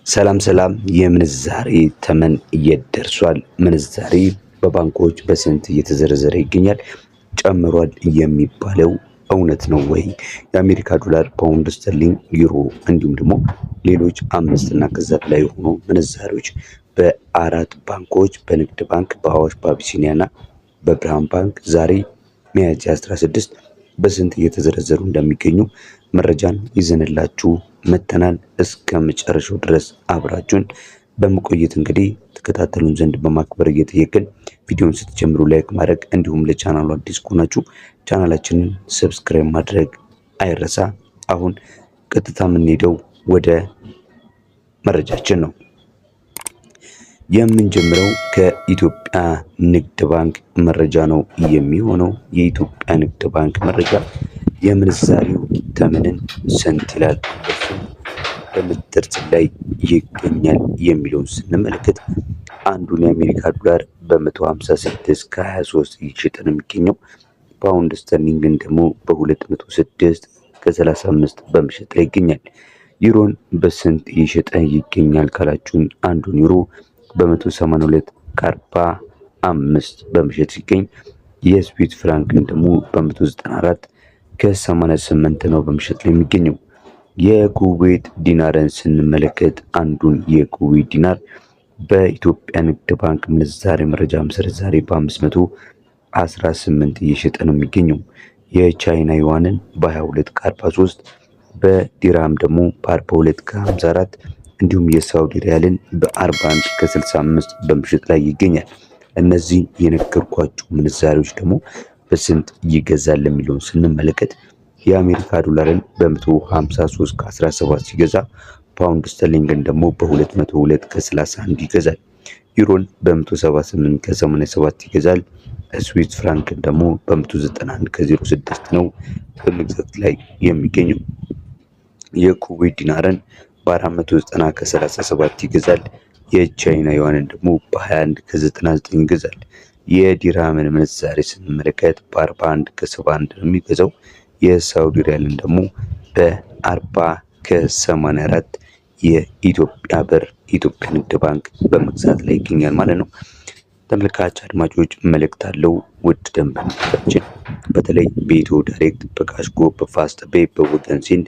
ሰላም የምንዛሬ ተመን እየደርሷል። ምንዛሬ በባንኮች በስንት እየተዘረዘረ ይገኛል? ጨምሯል የሚባለው እውነት ነው ወይ? የአሜሪካ ዶላር፣ ፓውንድ ስተርሊንግ፣ ዩሮ እንዲሁም ደግሞ ሌሎች አምስት እና ከዛ በላይ የሆኑ ምንዛሬዎች በአራት ባንኮች በንግድ ባንክ፣ በአዋሽ፣ በአቢሲኒያና በብርሃን ባንክ ዛሬ ሚያዝያ 16 በስንት እየተዘረዘሩ እንደሚገኙ መረጃን ይዘንላችሁ መተናል። እስከ መጨረሻው ድረስ አብራችሁን በመቆየት እንግዲህ ተከታተሉን ዘንድ በማክበር እየጠየቅን ቪዲዮውን ስትጀምሩ ላይክ ማድረግ እንዲሁም ለቻናሉ አዲስ ከሆናችሁ ቻናላችንን ሰብስክራይብ ማድረግ አይረሳ። አሁን ቀጥታ የምንሄደው ወደ መረጃችን ነው። የምንጀምረው ከኢትዮጵያ ንግድ ባንክ መረጃ ነው የሚሆነው። የኢትዮጵያ ንግድ ባንክ መረጃ የምንዛሬው ተመንን ስንት ይላል፣ በምድርት ላይ ይገኛል የሚለውን ስንመለከት አንዱን የአሜሪካ ዶላር በ156 ከ23 እየተሸጠ ነው የሚገኘው። ፓውንድ ስተርሊንግን ደግሞ በ206 ከ35 በመሸጥ ላይ ይገኛል። ዩሮን በስንት እየሸጠ ይገኛል ካላችሁን አንዱን ዩሮ በ182 ከ45 በመሸጥ ሲገኝ የስዊስ ፍራንክን ደግሞ በ194 ከ88 ነው በመሸጥ ላይ የሚገኘው። የኩዌት ዲናርን ስንመለከት አንዱን የኩዌት ዲናር በኢትዮጵያ ንግድ ባንክ ምንዛሬ መረጃ መሰረት ዛሬ በ518 እየሸጠ ነው የሚገኘው። የቻይና ዩዋንን በ22 ከ43 በዲራም ደግሞ በ42 ከ54 እንዲሁም የሳውዲ ሪያልን በ41 ከ65 በመሸጥ ላይ ይገኛል። እነዚህ የነገርኳችሁ ምንዛሬዎች ደግሞ በስንት ይገዛል የሚለውን ስንመለከት የአሜሪካ ዶላርን በ153 ከ17 ሲገዛ ፓውንድ ስተርሊንግን ደግሞ በ202 ከ31 ይገዛል። ዩሮን በ178 ከ87 ይገዛል። ስዊስ ፍራንክን ደግሞ በ191 ከ06 ነው በመግዛት ላይ የሚገኘው። የኩዌት ዲናርን በ490 ከ37 ይገዛል። የቻይና ዩዋንን ደግሞ በ21 ከ99 ይገዛል። የዲራምን ምንዛሬ ስንመለከት በ41 ከ71 ነው የሚገዛው። የሳውዲ ሪያልን ደግሞ በ40 ከ84 የኢትዮጵያ ብር ኢትዮጵያ ንግድ ባንክ በመግዛት ላይ ይገኛል ማለት ነው። ተመልካች አድማጮች መልእክት አለው። ውድ ደንበኞቻችን በተለይ በኢትዮ ዳይሬክት፣ በካሽጎ፣ በፋስትፔይ፣ በወገን ሴንድ፣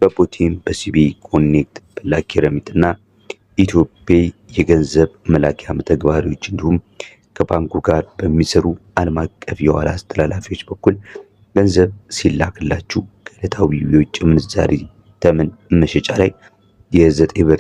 በቦቲም፣ በሲቢ ኮኔክት፣ በላኪ ረሚት እና ኢትዮፔይ የገንዘብ መላኪያ መተግበሪያዎች እንዲሁም ከባንኩ ጋር በሚሰሩ ዓለም አቀፍ የኋላ አስተላላፊዎች በኩል ገንዘብ ሲላክላችሁ ከዕለታዊ የውጭ ምንዛሪ ተመን መሸጫ ላይ የ9 ብር